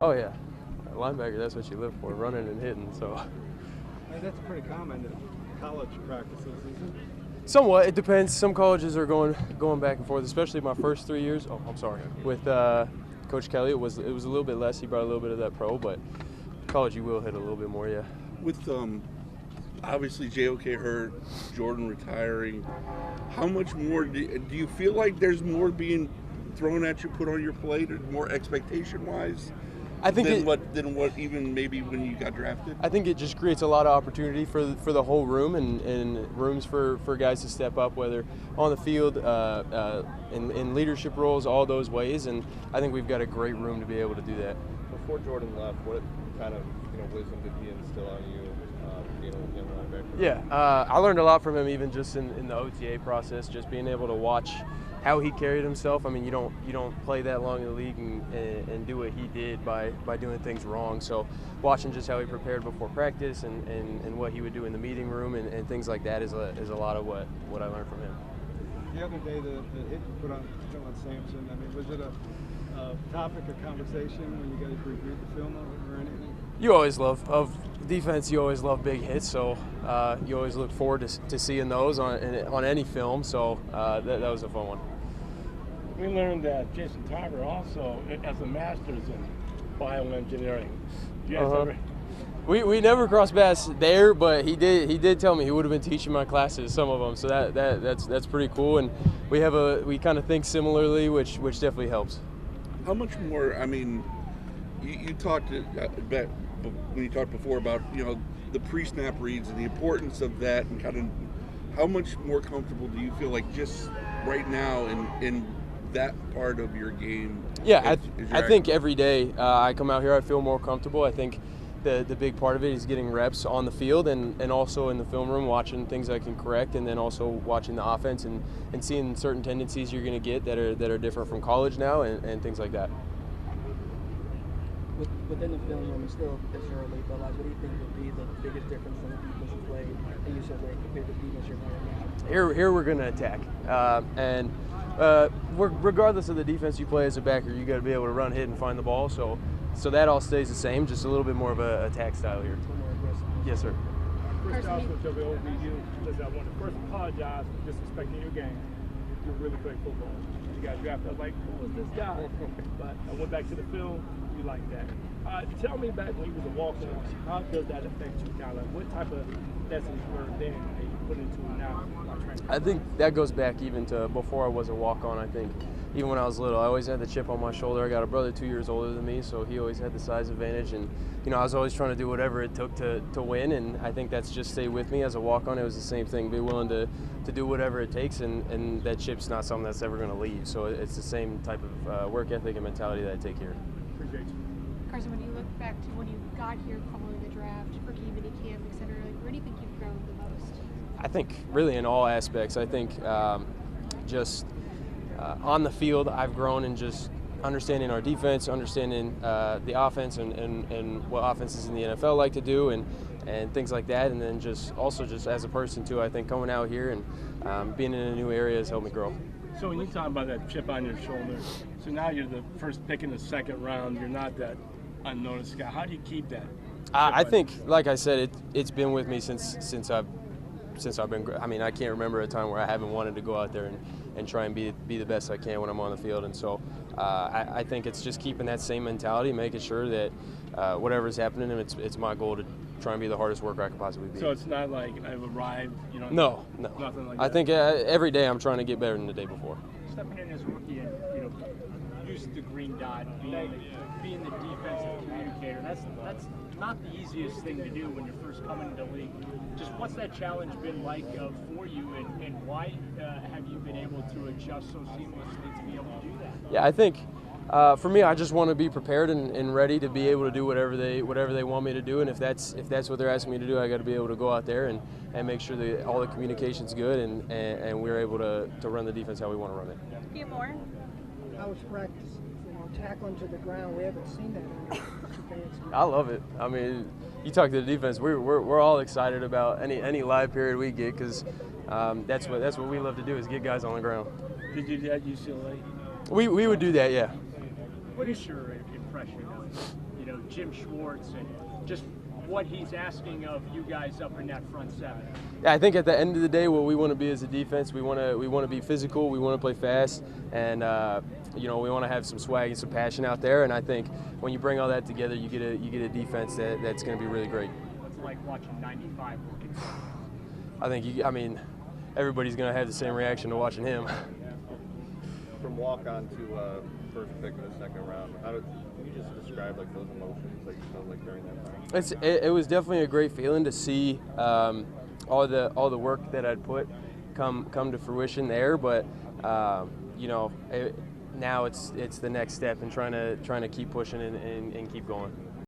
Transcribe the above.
Oh yeah, linebacker, that's what you live for, running and hitting. So That's pretty common in college practices, isn't it? somewhat, it depends. Some colleges are going back and forth, especially my first 3 years. Oh, I'm sorry. With Coach Kelly, it was a little bit less. He brought a little bit of that pro, but college you will hit a little bit more, yeah. With obviously JOK hurt, Jordan retiring, how much more do you feel like there's more being thrown at you, put on your plate, or more expectation-wise? I think than what even maybe when you got drafted? I think it just creates a lot of opportunity for the whole room and rooms for guys to step up, whether on the field, in leadership roles, all those ways. And I think we've got a great room to be able to do that. Before Jordan left, what kind of wisdom did he instill on you, being a young linebacker? Yeah, I learned a lot from him, even just in the OTA process, just being able to watch how he carried himself. I mean, you don't play that long in the league and do what he did by doing things wrong. So watching just how he prepared before practice and what he would do in the meeting room and things like that is a lot of what I learned from him. The other day, the hit you put on John Sampson, I mean, was it a topic of conversation when you guys reviewed the film or anything? You always love defense. You always love big hits, so you always look forward to seeing those on any film. So that was a fun one. We learned that Jason Tarver also has a master's in bioengineering. Do you guys ever? We never crossed paths there, but he did tell me he would have been teaching my classes, some of them. So that's pretty cool, and we kind of think similarly, which definitely helps. How much more? I mean, you talked when you talked before about the pre-snap reads and the importance of that, and kind of how much more comfortable do you feel like just right now in that part of your game? Yeah, I think every day I come out here, I feel more comfortable. I think the big part of it is getting reps on the field and also in the film room, watching things I can correct, and then also watching the offense and seeing certain tendencies you're going to get that are different from college now and things like that. Within the film room, it's still it's early, but what do you think would be the biggest difference from the defense you played and you said compared to the defense you're playing now? Here we're going to attack, and regardless of the defense you play as a backer, you got to be able to run, hit, and find the ball. So that all stays the same, just a little bit more of a attack style here. Yes, sir. First off, with OVU, because I want to first apologize for disrespecting your game. You're really great football. You got drafted. I was like, who is this guy? But I went back to the film. You like that. Tell me back when you was a walk-on, how does that affect you now? Like, what type of lessons were then that you put into it now? I think that goes back even to before I was a walk-on. I think even when I was little, I always had the chip on my shoulder. I got a brother 2 years older than me, so he always had the size advantage. And I was always trying to do whatever it took to win. And I think that's just stayed with me as a walk-on. It was the same thing. Be willing to do whatever it takes, and that chip's not something that's ever going to leave. So it's the same type of work ethic and mentality that I take here. Carson, when you look back to when you got here following the draft, rookie mini camp, et cetera, where do you think you've grown the most? I think really in all aspects. I think just on the field, I've grown in just understanding our defense, understanding the offense and what offenses in the NFL like to do and things like that. And then just as a person too, I think coming out here and being in a new area has helped me grow. So when you talk about that chip on your shoulder, so now you're the first pick in the second round, you're not that unnoticed guy. How do you keep that? I think, like I said, it's been with me since I've been. I mean, I can't remember a time where I haven't wanted to go out there and try and be the best I can when I'm on the field. And so I think it's just keeping that same mentality, making sure that whatever's happening, it's my goal to try and be the hardest worker I could possibly be. So it's not like I've arrived, No. Nothing like that. I think every day I'm trying to get better than the day before. Stepping in as a rookie and using the green dot, being the defensive communicator, that's not the easiest thing to do when you're first coming into the league. Just what's that challenge been like for you, and why have you been able to adjust so seamlessly to be able to do that? Yeah, I think for me, I just want to be prepared and ready to be able to do whatever they want me to do, and if that's what they're asking me to do, I got to be able to go out there and make sure that all the communication's good and we're able to run the defense how we want to run it. A few more. How was practice? Tackling to the ground, we haven't seen that. I love it. I mean, you talk to the defense, we're all excited about any live period we get because that's what we love to do is get guys on the ground. Did you do that at UCLA? We would do that, yeah. What is your impression of Jim Schwartz and just what he's asking of you guys up in that front seven? Yeah, I think at the end of the day, what we want to be as a defense, we want to be physical, we want to play fast, and we want to have some swag and some passion out there. And I think when you bring all that together, you get a defense that's going to be really great. What's it like watching 95 working? I think everybody's going to have the same reaction to watching him. From walk on to first pick in the second round, can you just describe like those emotions that you felt like during that time? It was definitely a great feeling to see all the work that I'd put come to fruition there, but now it's the next step and trying to keep pushing and keep going.